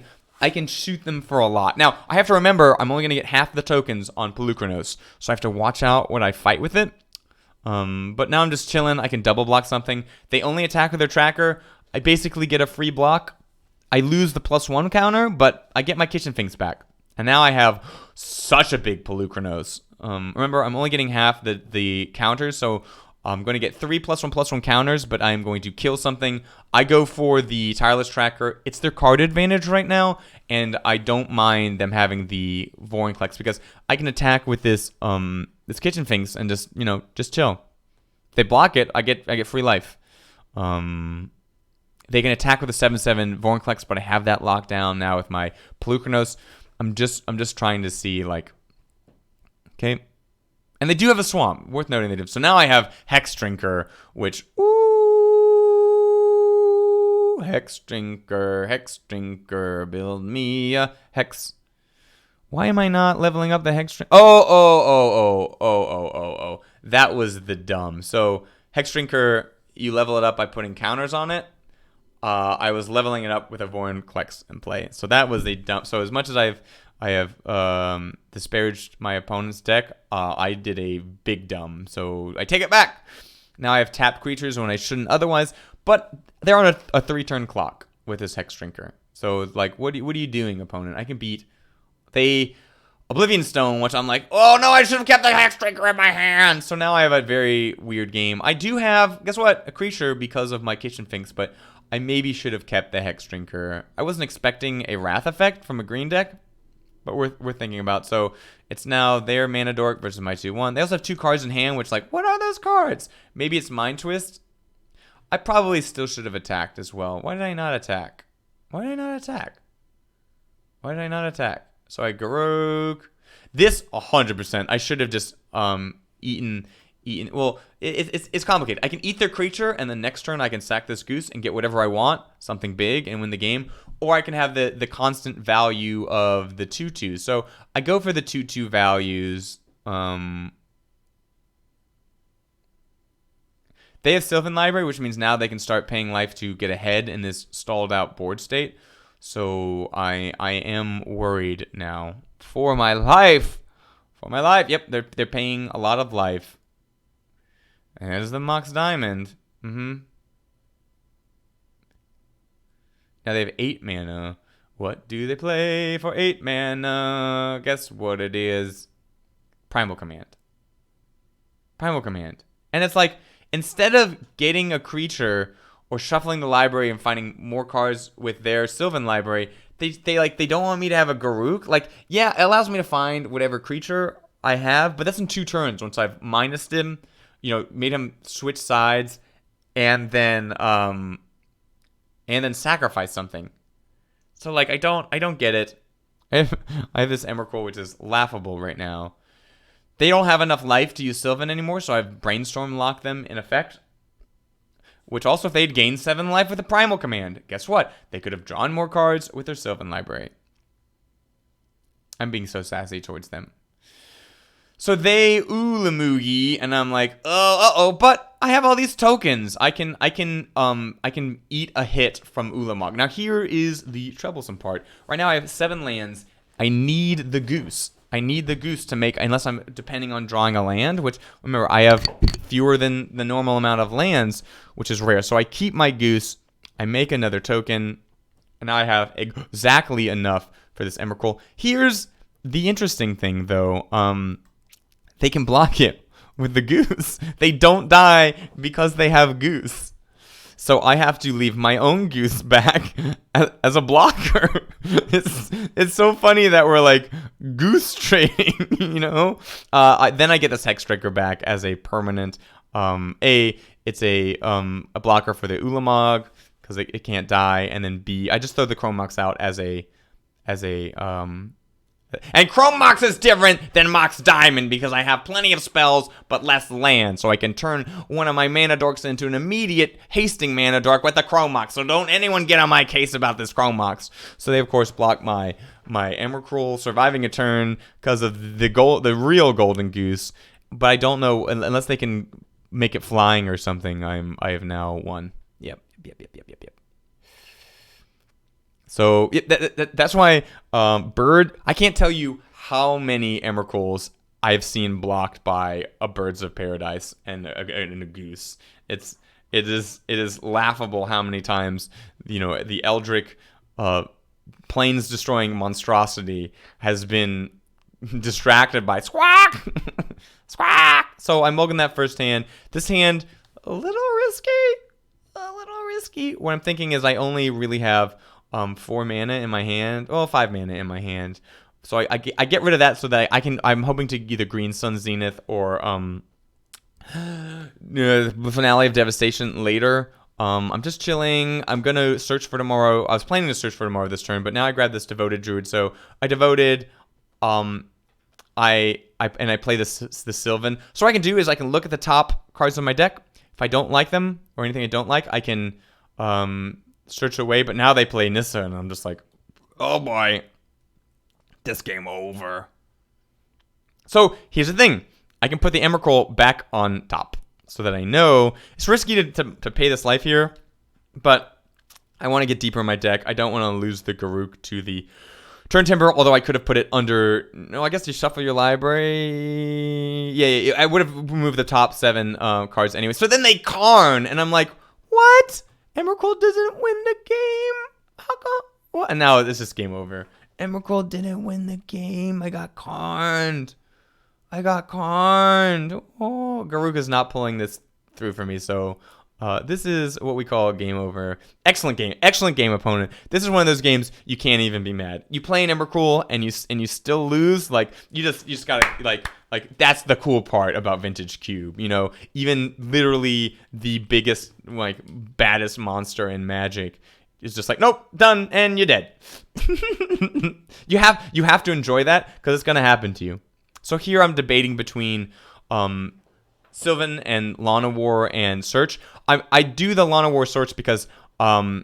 shoot them for a lot. Now, I have to remember, I'm only going to get half the tokens on Pelucranos, so I have to watch out when I fight with it. But now I'm just chilling. I can double block something. They only attack with their tracker. I basically get a free block. I lose the +1 counter, but I get my Kitchen Sphinx back. And now I have such a big Pelucranos. Remember, I'm only getting half the counters, so I'm going to get 3 +1/+1 counters, but I'm going to kill something. I go for the Tireless Tracker. It's their card advantage right now, and I don't mind them having the Vorinclex because I can attack with this Kitchen Sphinx and just chill. If they block it, I get free life. They can attack with a 7/7 Vorinclex, but I have that locked down now with my Pelucranos. I'm just trying to see, like, okay. And they do have a swamp. Worth noting they do. So now I have Hex Drinker, which, ooh, Hex Drinker, build me a Hex. Why am I not leveling up the Hex Drinker? Oh. That was the dumb. So Hex Drinker, you level it up by putting counters on it. I was leveling it up with a Vorinclex in play. So that was the dumb. So as much as I have disparaged my opponent's deck, I did a big dumb. So I take it back. Now I have tapped creatures when I shouldn't otherwise, but they're on a 3-turn clock with this Hex Drinker. So like, what are you doing, opponent? I can beat they Oblivion Stone, which I'm like, oh no, I should have kept the Hexdrinker in my hand. So now I have a very weird game. I do have, guess what, a creature because of my Kitchen Finks, but I maybe should have kept the Hexdrinker. I wasn't expecting a Wrath effect from a green deck, but we're thinking about. So it's now their Mana Dork versus my 2/1. They also have 2 cards in hand, which like, what are those cards? Maybe it's Mind Twist. I probably still should have attacked as well. Why did I not attack? Why did I not attack? Why did I not attack? So I Garok. This 100%. I should have just eaten. Well, it's complicated. I can eat their creature, and the next turn I can sack this Goose and get whatever I want, something big, and win the game. Or I can have the constant value of the 2/2. So I go for the 2/2 values. They have Sylvan Library, which means now they can start paying life to get ahead in this stalled out board state. So I am worried now. For my life. For my life. Yep, they're paying a lot of life. And there's the Mox Diamond. Now they have 8 mana. What do they play for 8 mana? Guess what it is? Primal Command. Primal Command. And it's like, instead of getting a creature or shuffling the library and finding more cards with their Sylvan Library, they don't want me to have a Garuk. Like, yeah, it allows me to find whatever creature I have, but that's in 2 turns once I've minused him, made him switch sides, and then sacrifice something. So like, I don't get it. I have this Emrakul, which is laughable right now. They don't have enough life to use Sylvan anymore, so I've Brainstorm locked them in effect. Which also, if they'd gained 7 life with a Primal Command, guess what? They could have drawn more cards with their Sylvan Library. I'm being so sassy towards them. So they Ulamugi, and I'm like, but I have all these tokens. I can eat a hit from Ulamog. Now here is the troublesome part. Right now I have 7 lands. I need the Goose. I need the Goose to make, unless I'm depending on drawing a land, which, remember, I have fewer than the normal amount of lands, which is rare. So I keep my Goose, I make another token, and now I have exactly enough for this Emrakul. Here's the interesting thing, though. They can block it with the Goose. They don't die because they have Goose. So I have to leave my own Goose back as a blocker. It's so funny that we're like Goose trading, Then I get this Hexdrinker back as a permanent. It's a blocker for the Ulamog because it can't die, and then B, I just throw the Chrome Mox out as a and Chrome Mox is different than Mox Diamond because I have plenty of spells but less land. So I can turn one of my Mana Dorks into an immediate hasting Mana Dork with the Chrome Mox. So don't anyone get on my case about this Chrome Mox. So they, of course, block my Emrakul surviving a turn because of the real Golden Goose. But I don't know, unless they can make it flying or something, I have now won. Yep. So that's why Bird, I can't tell you how many Emrakuls I've seen blocked by a Birds of Paradise and a Goose. It is laughable how many times the Eldritch planes destroying monstrosity has been distracted by squawk squawk. So I mulligan that first hand. This hand a little risky. What I'm thinking is I only really have 4 mana in my hand. Well, 5 mana in my hand. So I get rid of that so that I'm hoping to either Green Sun Zenith or the Finale of Devastation later. I'm just chilling. I'm gonna search for tomorrow. I was planning to search for tomorrow this turn, but now I grabbed this Devoted Druid. So I devoted. I play the Sylvan. So what I can do is I can look at the top cards of my deck. If I don't like them or anything I don't like, I can search away. But now they play Nissa, and I'm just like, oh boy, this game over. So here's the thing. I can put the Emrakul back on top so that I know it's risky to pay this life here, but I want to get deeper in my deck. I don't want to lose the Garuk to the Turn Timber, although I could have put it under. No, I guess you shuffle your library. Yeah, I would have removed the top 7 cards anyway. So then they Karn, and I'm like, what? Emrakul doesn't win the game. How come? What? And now this is game over. Emrakul didn't win the game. I got conned. Oh, Garuka's not pulling this through for me, so this is what we call a game over. Excellent game, opponent. This is one of those games you can't even be mad. You play an Emrakul and you still lose. Like you just gotta like that's the cool part about Vintage Cube. You know, even literally the biggest baddest monster in Magic is just like, nope, done, and you're dead. you have to enjoy that because it's gonna happen to you. So here I'm debating between Sylvan and Lana War and Search. I do the Lana War Search because I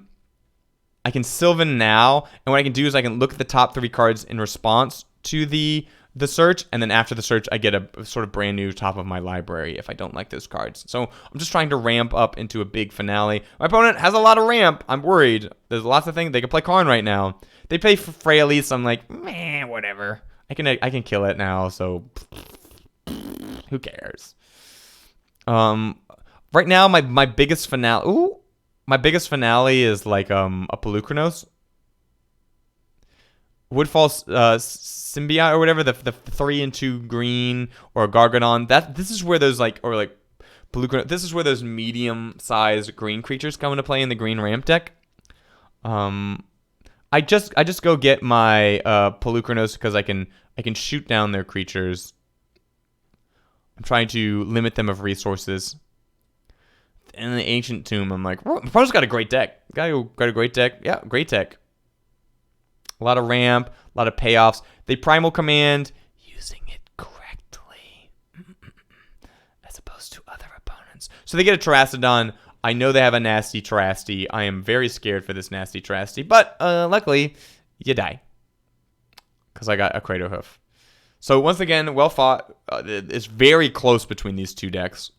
can Sylvan now, and what I can do is I can look at the top 3 cards in response to the search, and then after the search I get a sort of brand new top of my library if I don't like those cards. So I'm just trying to ramp up into a big finale. My opponent has a lot of ramp. I'm worried. There's lots of things. They can play Karn right now. They play Freyalise, so I'm like, meh, whatever. I can kill it now, so who cares? Right now my biggest finale. Ooh, my biggest finale is like a Pelucranos, Woodfall Symbiote or whatever, the 3/2 green, or a Gargadon. This is where those Pelucranos. This is where those medium-sized green creatures come into play in the green ramp deck. I just go get my Pelucranos because I can shoot down their creatures. I'm trying to limit them of resources. In the Ancient Tomb, I'm like, Pro's got a great deck. Got a great deck. Yeah, great deck. A lot of ramp, a lot of payoffs. They primal command using it correctly, as opposed to other opponents. So they get a Terrastodon. I know they have a nasty Terrasti. I am very scared for this nasty Terrasti, but luckily, you die. Because I got a Craterhoof. So once again, well fought. It's very close between these two decks.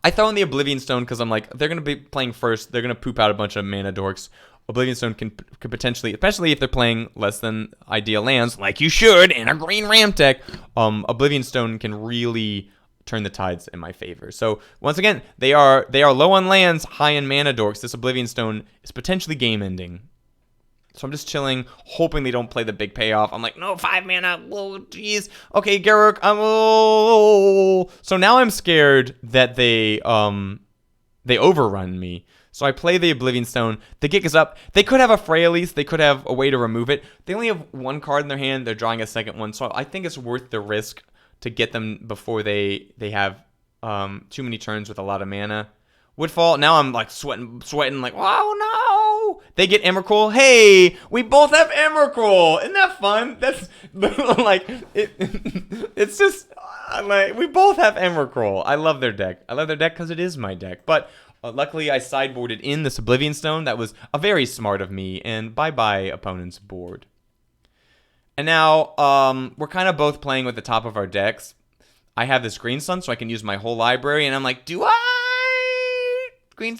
I throw in the Oblivion Stone because I'm like, they're going to be playing first. They're going to poop out a bunch of mana dorks. Oblivion Stone can potentially, especially if they're playing less than ideal lands, like you should in a green ramp deck, Oblivion Stone can really turn the tides in my favor. So once again, they are low on lands, high in mana dorks. This Oblivion Stone is potentially game ending. So I'm just chilling, hoping they don't play the big payoff. I'm like, no, 5 mana. Whoa, jeez. Okay, Garruk. So now I'm scared that they overrun me. So I play the Oblivion Stone. The Gig is up. They could have a Freyalise. They could have a way to remove it. They only have 1 card in their hand. They're drawing a second one. So I think it's worth the risk to get them before they have too many turns with a lot of mana. Woodfall. Now I'm like sweating like, oh no! They get Emrakul. Hey, we both have Emrakul. Isn't that fun? That's like it's just like we both have Emrakul. I love their deck. I love their deck because it is my deck. But luckily, I sideboarded in this Oblivion Stone. That was a very smart of me. And bye-bye, opponent's board. And now we're kind of both playing with the top of our decks. I have this Green Sun, so I can use my whole library. And I'm like,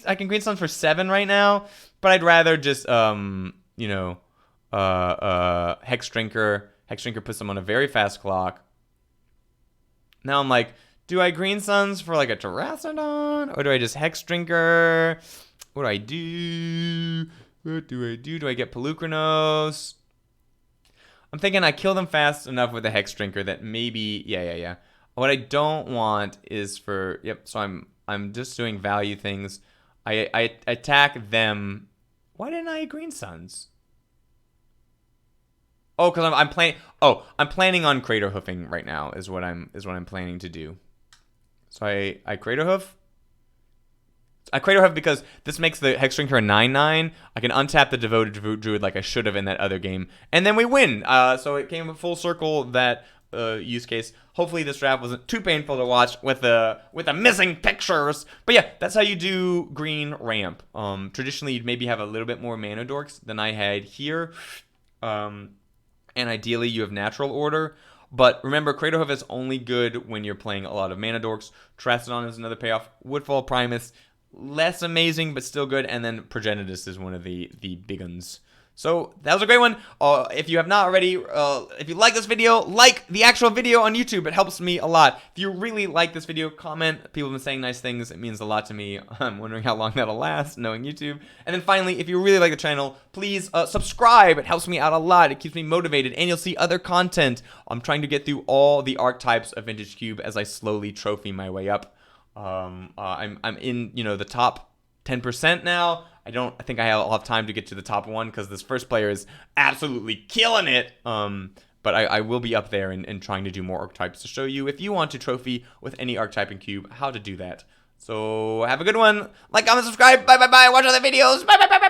I can Green Sun for 7 right now, but I'd rather just, Hex Drinker. Hex Drinker puts them on a very fast clock. Now I'm like, do I Green Suns for like a Terrastodon, or do I just Hex Drinker? What do I do? Do I get Pelucranos? I'm thinking I kill them fast enough with a Hex Drinker that maybe, yeah. What I don't want is for, so I'm just doing value things. I attack them. Why didn't I Green Suns? Oh, because I'm playing. Oh, I'm planning on Craterhoofing right now. Is what I'm planning to do. So I Craterhoof. I Craterhoof because this makes the Hex Drinker a 9/9. I can untap the Devoted Druid like I should have in that other game, and then we win. So it came full circle, that use case. Hopefully this draft wasn't too painful to watch with the missing pictures. But yeah, that's how you do green ramp. Traditionally, you'd maybe have a little bit more mana dorks than I had here. And ideally, you have natural order. But remember, Craterhoof is only good when you're playing a lot of mana dorks. Terrastodon is another payoff. Woodfall Primus, less amazing, but still good. And then Progenitus is one of the big ones. So that was a great one. If you have not already, if you like this video, like the actual video on YouTube. It helps me a lot. If you really like this video, comment. People have been saying nice things. It means a lot to me. I'm wondering how long that'll last, knowing YouTube. And then finally, if you really like the channel, please subscribe. It helps me out a lot. It keeps me motivated, and you'll see other content. I'm trying to get through all the archetypes of Vintage Cube as I slowly trophy my way up. I'm in, the top 10% now. I think I'll have time to get to the top 1 because this first player is absolutely killing it. But I will be up there and trying to do more archetypes to show you, if you want to trophy with any archetype in Cube, how to do that. So have a good one. Like, comment, subscribe. Bye, bye, bye. Watch other videos. Bye, bye, bye, bye.